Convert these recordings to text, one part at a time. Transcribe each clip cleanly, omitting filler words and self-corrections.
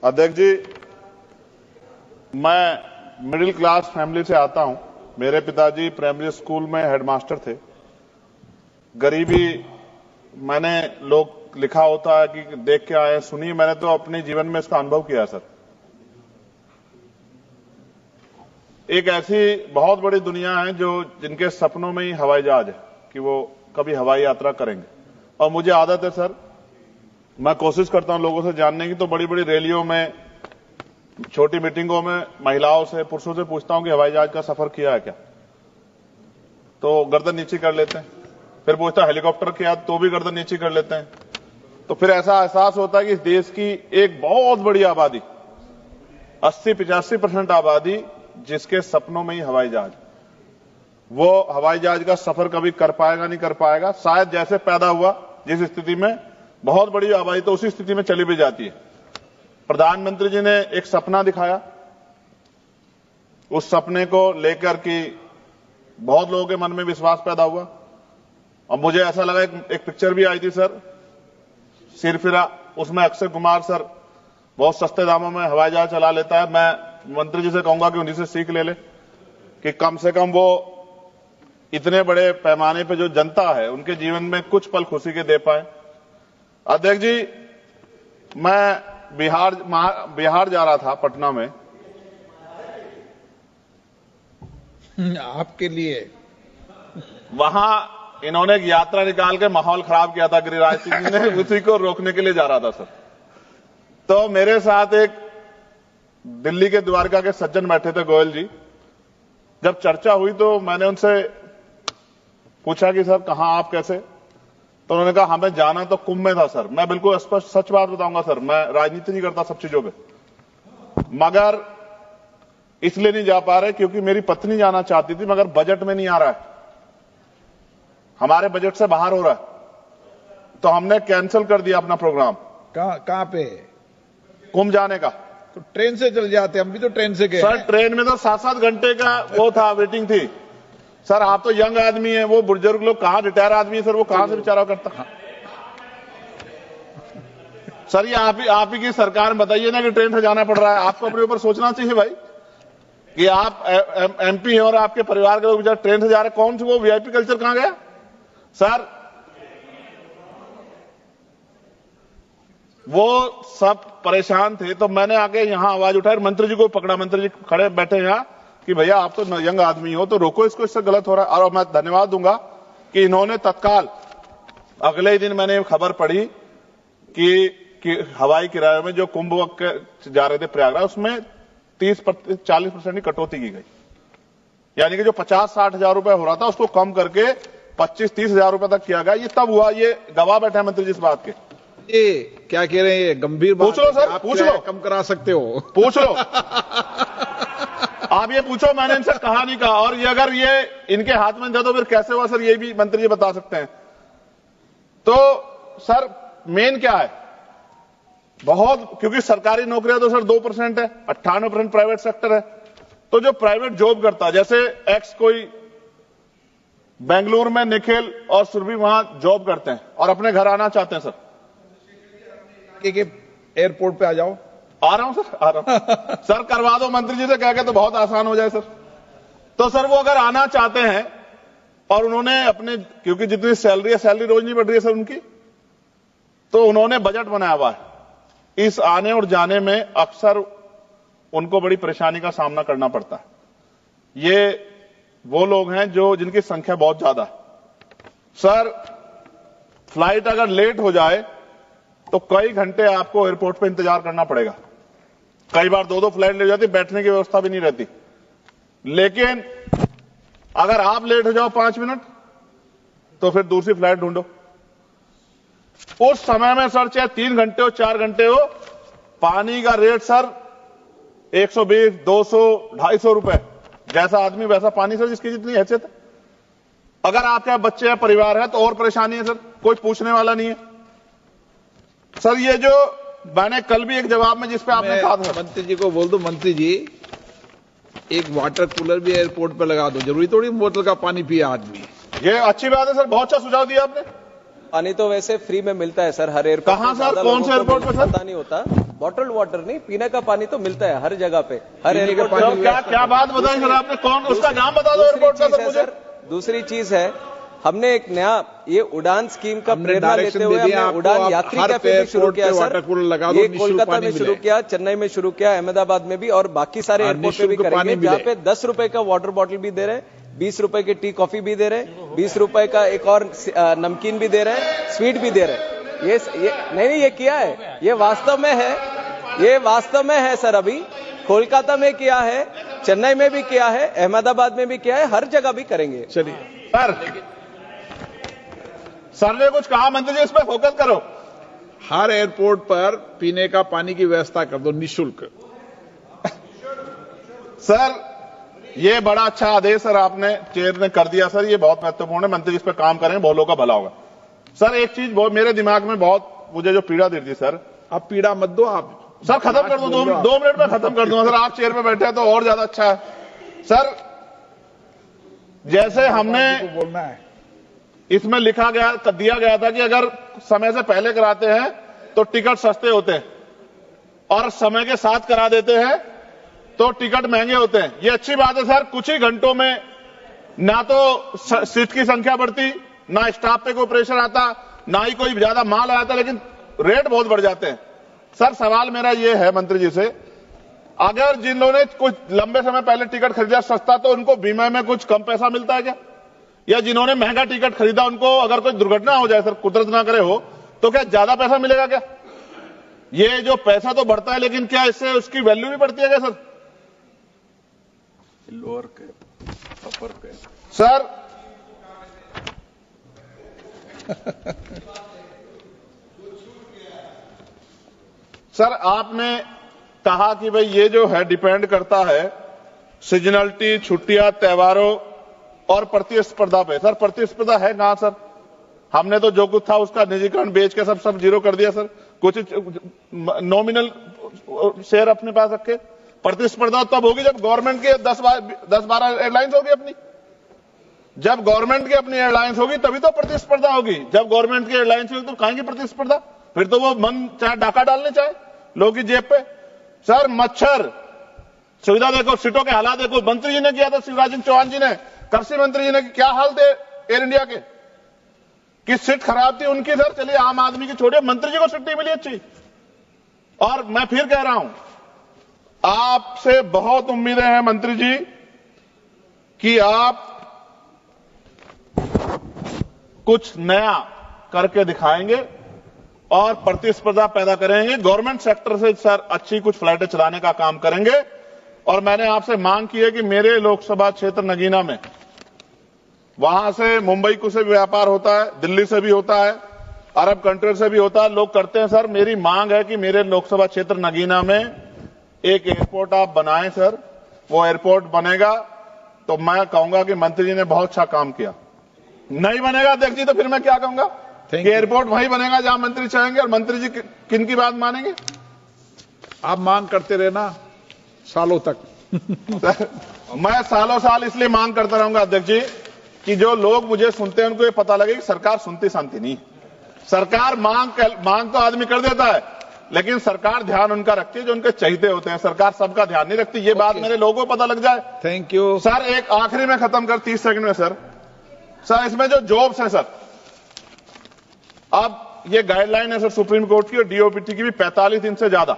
अध्यक्ष जी, मैं middle class family से आता हूं। मेरे पिताजी प्राइमरी स्कूल में हेडमास्टर थे। गरीबी मैंने लोग लिखा होता है कि देख के आए, सुनिए, मैंने तो अपने जीवन में इसका अनुभव किया सर। एक ऐसी बहुत बड़ी दुनिया है जो जिनके सपनों में ही हवाई जहाज है कि वो कभी हवाई यात्रा करेंगे। और मुझे आदत है सर, मैं कोशिश करता हूं लोगों से जानने की, तो बड़ी बड़ी रैलियों में, छोटी मीटिंगों में महिलाओं से, पुरुषों से पूछता हूं कि हवाई जहाज का सफर किया है क्या, तो गर्दन नीचे कर लेते हैं। फिर पूछता हेलीकॉप्टर किया, तो भी गर्दन नीचे कर लेते हैं। तो फिर ऐसा एहसास होता है कि इस देश की एक बहुत बड़ी आबादी, 80-85% आबादी जिसके सपनों में ही हवाई जहाज, वो हवाई जहाज का सफर कभी कर पाएगा नहीं कर पाएगा। शायद जैसे पैदा हुआ जिस स्थिति में, बहुत बड़ी आबादी तो उसी स्थिति में चली भी जाती है। प्रधानमंत्री जी ने एक सपना दिखाया, उस सपने को लेकर के बहुत लोगों के मन में विश्वास पैदा हुआ। और मुझे ऐसा लगा, एक पिक्चर भी आई थी सर, सिरफिरा, उसमें अक्षय कुमार सर बहुत सस्ते दामों में हवाई जहाज चला लेता है। मैं मंत्री जी से कहूंगा कि उन्हीं से सीख ले कि कम से कम वो इतने बड़े पैमाने पे जो जनता है उनके जीवन में कुछ पल खुशी के दे पाए। अध्यक्ष जी, मैं बिहार जा रहा था, पटना में। आपके लिए वहां इन्होंने एक यात्रा निकाल के माहौल खराब किया था गिरिराज सिंह जी ने, उसी को रोकने के लिए जा रहा था सर। तो मेरे साथ एक दिल्ली के द्वारका के सज्जन बैठे थे, गोयल जी। जब चर्चा हुई तो मैंने उनसे पूछा कि सर कहां आप, कैसे? तो उन्होंने कहा हमें जाना तो कुंभ में था सर। मैं बिल्कुल स्पष्ट सच बात बताऊंगा सर, मैं राजनीति नहीं करता सब चीजों पे, मगर इसलिए नहीं जा पा रहे क्योंकि मेरी पत्नी जाना चाहती थी, मगर बजट में नहीं आ रहा है, हमारे बजट से बाहर हो रहा है। तो हमने कैंसिल कर दिया अपना प्रोग्राम। कहां पे? कुंभ जाने का। तो ट्रेन से चल जाते, हम भी तो ट्रेन से गए सर। ट्रेन में तो 7-7 घंटे का वो था, वेटिंग थी सर। आप तो यंग आदमी है, वो बुजुर्ग लोग कहां, रिटायर आदमी है सर, वो कहां से बेचारा करता। सर ये आप ही की सरकार में बताइए ना कि ट्रेन से जाना पड़ रहा है। आपको अपने ऊपर सोचना चाहिए भाई कि आप एमपी हैं और आपके परिवार के लोग बेचारे ट्रेन से जा रहे। कौन सी वो वीआईपी कल्चर कहां गया सर? वो सब परेशान थे, तो मैंने आके यहां आवाज उठाई, मंत्री जी को पकड़ा। मंत्री जी खड़े बैठे यहां कि भैया आप तो यंग आदमी हो, तो रोको इसको, इससे गलत हो रहा है। और मैं धन्यवाद दूंगा कि इन्होंने तत्काल अगले ही दिन मैंने खबर पढ़ी कि हवाई किराए में जो कुंभ जा रहे थे प्रयागराज, उसमें 30-40% की कटौती की गई। यानी कि जो 50-60 हजार रुपए हो रहा था उसको कम करके 25-30 हजार रुपए तक किया गया। ये तब हुआ, ये गवाह बैठे मंत्री जी इस बात के। ये क्या कह रहे हैं? ये गंभीर बात पूछ लो सर, आप पूछ लो, कम करा सकते हो, पूछ लो। आप ये पूछो, मैंने इनसे कहा नहीं कहा। और ये अगर ये इनके हाथ में था तो फिर कैसे हुआ सर, ये भी मंत्री जी बता सकते हैं। तो सर मेन क्या है, बहुत, क्योंकि सरकारी नौकरियां तो सर 2% है, 98% प्राइवेट सेक्टर है। तो जो प्राइवेट जॉब करता है, जैसे एक्स कोई बेंगलुरु में निखिल और सुरभि वहां जॉब करते हैं और अपने घर आना चाहते हैं सर, एयरपोर्ट पे आ जाओ। आ रहा हूं सर, आ रहा हूं सर, करवा दो मंत्री जी से कह के, तो बहुत आसान हो जाए सर। तो सर वो अगर आना चाहते हैं और उन्होंने अपने, क्योंकि जितनी सैलरी है, सैलरी रोज नहीं बढ़ रही है सर उनकी, तो उन्होंने बजट बनाया हुआ है। इस आने और जाने में अक्सर उनको बड़ी परेशानी का सामना करना पड़ता है। ये वो लोग हैं जो जिनकी संख्या बहुत ज्यादा है सर। फ्लाइट अगर लेट हो जाए तो कई घंटे आपको एयरपोर्ट पे इंतजार करना पड़ेगा। कई बार 2-2 फ्लाइट ले जाती, बैठने की व्यवस्था भी नहीं रहती। लेकिन अगर आप लेट हो जाओ 5 मिनट, तो फिर दूसरी फ्लाइट ढूंढो। उस समय में सर चाहे 3 घंटे हो, 4 घंटे हो, पानी का रेट सर 120, 200, 250 रुपए। जैसा आदमी वैसा पानी सर, जिसकी जितनी हैसियत है। अगर आपके बच्चे या परिवार है तो और परेशानी है सर, कोई पूछने वाला नहीं है सर। ये जो मैंने कल भी एक जवाब में, जिसपे आपने कहा था, मंत्री जी को बोल दो, मंत्री जी एक वाटर कूलर भी एयरपोर्ट पे लगा दो, जरूरी थोड़ी बोतल का पानी पिए आदमी। ये अच्छी बात है सर, बहुत अच्छा सुझाव दिया आपने। पानी तो वैसे फ्री में मिलता है सर, हर एयरपोर्ट। कहां सर, कौन से एयरपोर्ट पे सर? पता नहीं होता। बॉटल्ड वाटर नहीं, पीने का पानी तो मिलता है हर जगह पे, हर पीने का एयरपोर्ट पानी सर क्या बात बताई सर आपने, कौन उसका नाम बता दो एयरपोर्ट का सर मुझे। दूसरी चीज है, हमने एक नया ये उड़ान स्कीम का प्रेरणा लेते हुए हमने उड़ान यात्री कैफे भी शुरू किया सर। ये कोलकाता में शुरू किया, चेन्नई में शुरू किया, अहमदाबाद में भी, और बाकी सारे एयरपोर्ट पे भी करेंगे, जहाँ पे 10 रुपए का वाटर बॉटल भी दे रहे हैं, 20 रुपए की टी कॉफी भी दे रहे हैं, 20 रुपए का एक और नमकीन भी दे रहे हैं, स्वीट भी दे रहे हैं। ये नहीं ये किया है, ये वास्तव में है, ये वास्तव में है सर। अभी कोलकाता में किया है, चेन्नई में भी किया है, अहमदाबाद में भी किया है, हर जगह भी करेंगे। चलिए सर ने कुछ कहा, मंत्री जी इस पर फोकस करो। हर एयरपोर्ट पर पीने का पानी की व्यवस्था कर दो निःशुल्क। सर ये बड़ा अच्छा आदेश सर आपने चेयर ने कर दिया सर, ये बहुत महत्वपूर्ण है, मंत्री जी इस पर काम करेंगे, बहुत लोगों का भला होगा। सर एक चीज बहुत मेरे दिमाग में बहुत मुझे जो पीड़ा देती थी सर, अब पीड़ा मत दो आप सर, खत्म कर दो, 2 मिनट में खत्म कर दूंगा सर, आप चेयर पे बैठे हैं तो और ज्यादा अच्छा है सर। जैसे हमने बोलना है, इसमें लिखा गया दिया गया था कि अगर समय से पहले कराते हैं तो टिकट सस्ते होते हैं, और समय के साथ करा देते हैं तो टिकट महंगे होते हैं। ये अच्छी बात है सर, कुछ ही घंटों में ना तो सीट की संख्या बढ़ती, ना स्टाफ पे कोई प्रेशर आता, ना ही कोई ज्यादा माल आता, लेकिन रेट बहुत बढ़ जाते हैं। सर सवाल मेरा ये है मंत्री जी से, अगर जिन लोगों ने कुछ लंबे समय पहले टिकट खरीदा सस्ता, तो उनको बीमा में कुछ कम पैसा मिलता है क्या? या जिन्होंने महंगा टिकट खरीदा उनको अगर कोई दुर्घटना हो जाए सर, कुदरत ना करे हो, तो क्या ज्यादा पैसा मिलेगा क्या? ये जो पैसा तो बढ़ता है, लेकिन क्या इससे उसकी वैल्यू भी बढ़ती है क्या सर? लोअर के अपर के सर सर आपने कहा कि भाई ये जो है डिपेंड करता है सीजनलिटी, छुट्टियां, त्योहारों और प्रतिस्पर्धा पे। सर प्रतिस्पर्धा है कहां सर? हमने तो जो कुछ था उसका निजीकरण बेच के सब जीरो कर दिया सर, कुछ नॉमिनल शेयर अपने पास रखे। प्रतिस्पर्धा तब होगी जब गवर्नमेंट के 10-12 एयरलाइंस होगी अपनी, जब गवर्नमेंट की अपनी एयरलाइंस होगी तभी तो प्रतिस्पर्धा होगी। जब गवर्नमेंट की एयरलाइंस होगी तो कहां की प्रतिस्पर्धा? फिर तो वो मन चाहे डाका डालने चाहे लोगों की जेब पे। सर मच्छर सुविधा देखो, सीटों के हालात देखो, मंत्री जी ने किया था, शिवराज सिंह चौहान जी ने, कृषि मंत्री जी ने, क्या हाल थे एयर इंडिया के, कि सीट खराब थी उनकी सर। चलिए आम आदमी की छोड़िए, मंत्री जी को सीट नहीं मिली अच्छी। और मैं फिर कह रहा हूं, आपसे बहुत उम्मीदें हैं मंत्री जी कि आप कुछ नया करके दिखाएंगे और प्रतिस्पर्धा पैदा करेंगे, गवर्नमेंट सेक्टर से सर अच्छी कुछ फ्लाइटें चलाने का काम करेंगे। और मैंने आपसे मांग की है कि मेरे लोकसभा क्षेत्र नगीना में, वहां से मुंबई को से भी व्यापार होता है, दिल्ली से भी होता है, अरब कंट्री से भी होता है, लोग करते हैं सर। मेरी मांग है कि मेरे लोकसभा क्षेत्र नगीना में एक एयरपोर्ट आप बनाएं सर। वो एयरपोर्ट बनेगा तो मैं कहूंगा कि मंत्री जी ने बहुत अच्छा काम किया। नहीं बनेगा अध्यक्ष जी तो फिर मैं क्या कहूंगा कि एयरपोर्ट वहीं बनेगा जहां मंत्री चाहेंगे, और मंत्री जी किन की बात मानेंगे? आप मांग करते रहना सालों तक। मैं सालों साल इसलिए मांग करता रहूंगा अध्यक्ष जी कि जो लोग मुझे सुनते हैं उनको ये पता लगे कि सरकार सुनती शांति नहीं। सरकार मांग तो आदमी कर देता है, लेकिन सरकार ध्यान उनका रखती है जो उनके चहेते होते हैं। सरकार सबका ध्यान नहीं रखती, ये बात मेरे लोगों को पता लग जाए। Thank you sir. एक आखिरी में खत्म कर 30 सेकंड में सर, इसमें जो जॉब्स हैं सर, अब ये गाइडलाइन है सर सुप्रीम कोर्ट की और डीओपीटी की भी, 45 दिन से ज्यादा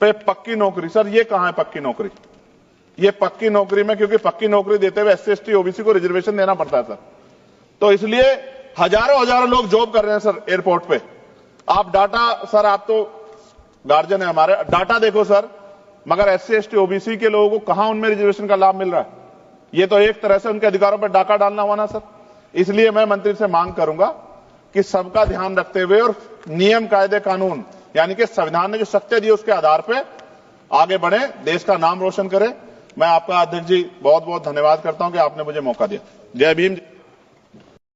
पे पक्की नौकरी। सर ये कहां है पक्की नौकरी? ये पक्की नौकरी में, क्योंकि पक्की नौकरी देते हुए SC ST OBC को रिजर्वेशन देना पड़ता है सर, तो इसलिए हजारों लोग जॉब कर रहे हैं सर एयरपोर्ट पे। आप डाटा सर, आप तो गार्जियन है हमारे, डाटा देखो सर, मगर SC ST OBC के लोगों को कहां उनमें रिजर्वेशन का लाभ मिल रहा है? ये तो एक तरह से उनके अधिकारों पर डाका डालना हुआ ना सर। इसलिए मैं मंत्री से मांग करूंगा कि सबका ध्यान रखते हुए और नियम, कायदे, कानून, यानी कि संविधान ने जो सत्य दी उसके आधार पर आगे बढ़े, देश का नाम रोशन करें। मैं आपका अध्यक्ष जी बहुत बहुत धन्यवाद करता हूं कि आपने मुझे मौका दिया। जय भीम।